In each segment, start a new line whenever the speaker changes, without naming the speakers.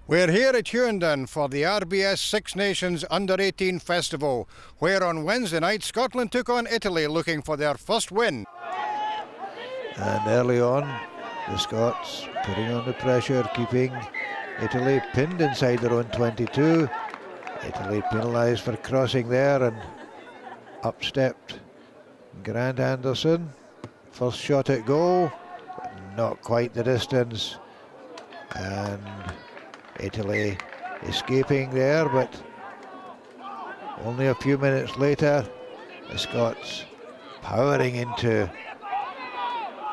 We're here at Hughenden for the RBS Six Nations Under-18 Festival, where on Wednesday night Scotland took on Italy looking for their first win.
And early on, the Scots putting on the pressure, keeping Italy pinned inside their own 22. Italy penalised for crossing there, and up stepped Grant Anderson. First shot at goal, but not quite the distance. And Italy escaping there, but only a few minutes later, the Scots powering into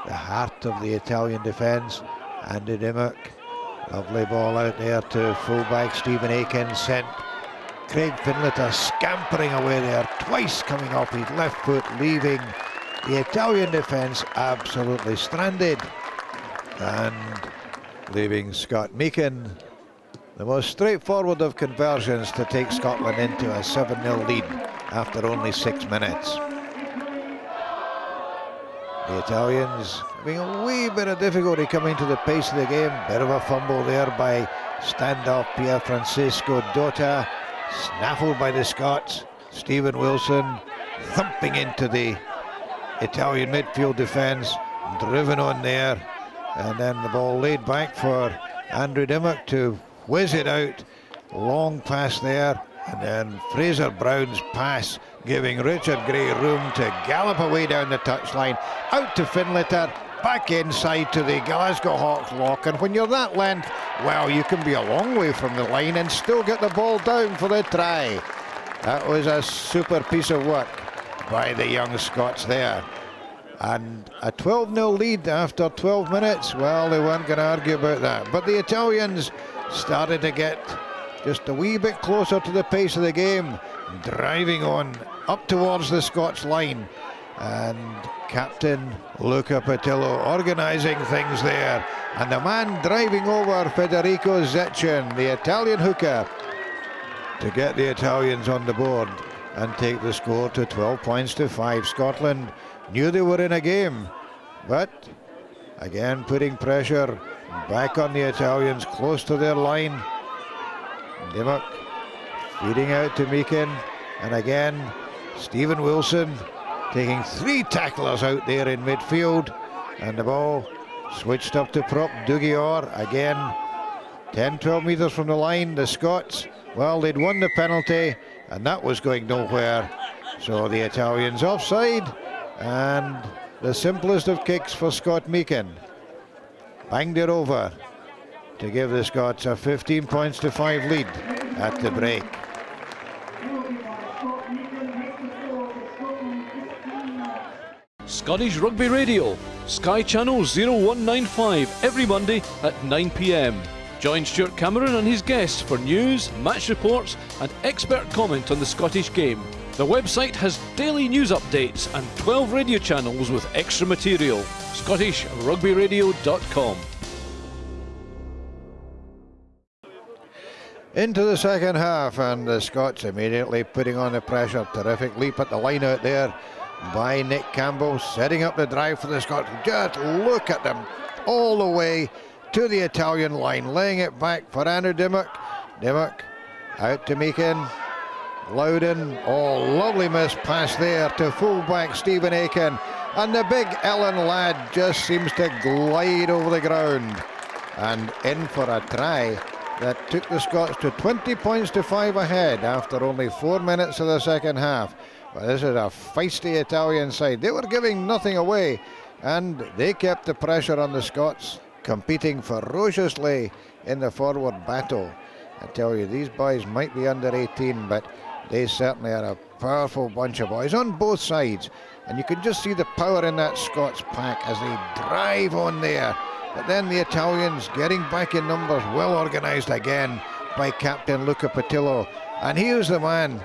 the heart of the Italian defence. Andy Dimmock, lovely ball out there to fullback Stephen Aiken, sent Craig Finlater scampering away there, twice coming off his left foot, leaving the Italian defence absolutely stranded, and leaving Scott Meakin the most straightforward of conversions to take Scotland into a 7-0 lead after only 6 minutes. The Italians having a wee bit of difficulty coming to the pace of the game. Bit of a fumble there by standoff Pier Francesco Dota, snaffled by the Scots. Stephen Wilson thumping into the Italian midfield defence, driven on there, and then the ball laid back for Andrew Dimmock to whiz it out. Long pass there, and then Fraser Brown's pass giving Richard Gray room to gallop away down the touchline, out to Finlater, back inside to the Glasgow Hawks lock. And when you're that length, well, you can be a long way from the line and still get the ball down for the try. That was a super piece of work by the young Scots there. And a 12-0 lead after 12 minutes, well, they weren't going to argue about that. But the Italians started to get just a wee bit closer to the pace of the game, driving on up towards the Scots line. And Captain Luca Patillo organising things there. And the man driving over Federico Zetchen, the Italian hooker, to get the Italians on the board and take the score to 12 points to 5. Scotland knew they were in a game, but again putting pressure back on the Italians close to their line. Dimmock feeding out to Meakin, and again Stephen Wilson taking 3 tacklers out there in midfield, and the ball switched up to prop Dougie Orr. Again 10-12 metres from the line. The Scots, well, they'd won the penalty and that was going nowhere, so the Italians offside, and the simplest of kicks for Scott Meakin banged it over to give the Scots a 15 points to 5 lead at the break.
Scottish Rugby Radio, Sky Channel 0195, every Monday at 9 PM. Join Stuart Cameron and his guests for news, match reports and expert comment on the Scottish game. The website has daily news updates and 12 radio channels with extra material. ScottishRugbyRadio.com.
Into the second half, and the Scots immediately putting on the pressure. Terrific leap at the line out there by Nick Campbell, setting up the drive for the Scots. Just look at them all the way to the Italian line, laying it back for Andrew Dimmock. Dimmock out to Meakin. Loudon, oh, lovely miss pass there to fullback Stephen Aiken, and the big Ellen lad just seems to glide over the ground and in for a try that took the Scots to 20 points to 5 ahead after only 4 minutes of the second half. But this is a feisty Italian side. They were giving nothing away, and they kept the pressure on the Scots, competing ferociously in the forward battle. I tell you, these boys might be under 18, but they certainly are a powerful bunch of boys on both sides. And you can just see the power in that Scots pack as they drive on there. But then the Italians getting back in numbers, well organised again by Captain Luca Patillo. And here's the man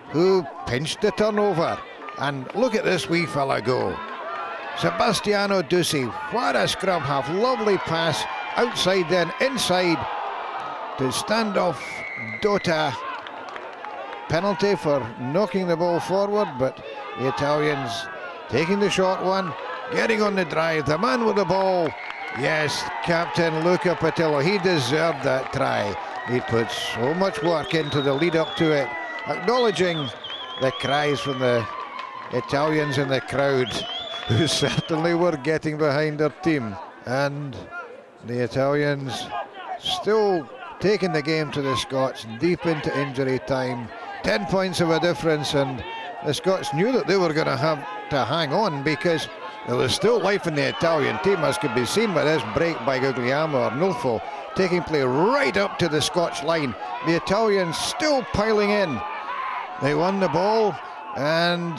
who pinched the turnover. And look at this wee fella go. Sebastiano Ducey, what a scrum half, lovely pass, outside then inside to standoff Dota. Penalty for knocking the ball forward, but the Italians taking the short one, getting on the drive, the man with the ball. Yes, Captain Luca Patillo, he deserved that try. He put so much work into the lead up to it, acknowledging the cries from the Italians in the crowd, who certainly were getting behind their team. And the Italians still taking the game to the Scots deep into injury time. 10 points of a difference, and the Scots knew that they were going to have to hang on, because there was still life in the Italian team, as could be seen by this break by Guglielmo Arnulfo, taking play right up to the Scotch line. The Italians still piling in. They won the ball, and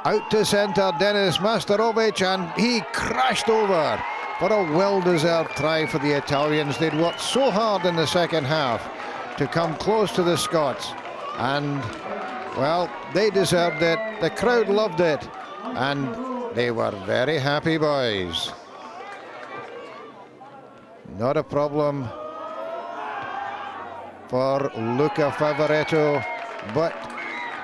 out to centre, Denis Masterovic, and he crashed over for a well-deserved try for the Italians. They'd worked so hard in the second half to come close to the Scots, and, well, they deserved it. The crowd loved it, and they were very happy boys. Not a problem for Luca Favoretto, but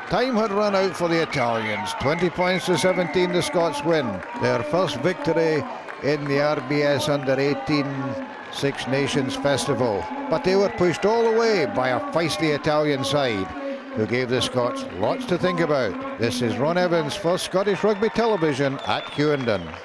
time had run out for the Italians. 20 points to 17, the Scots win their first victory in the RBS Under-18 Six Nations Festival. But they were pushed all the way by a feisty Italian side, who gave the Scots lots to think about. This is Ron Evans for Scottish Rugby Television at Hughenden.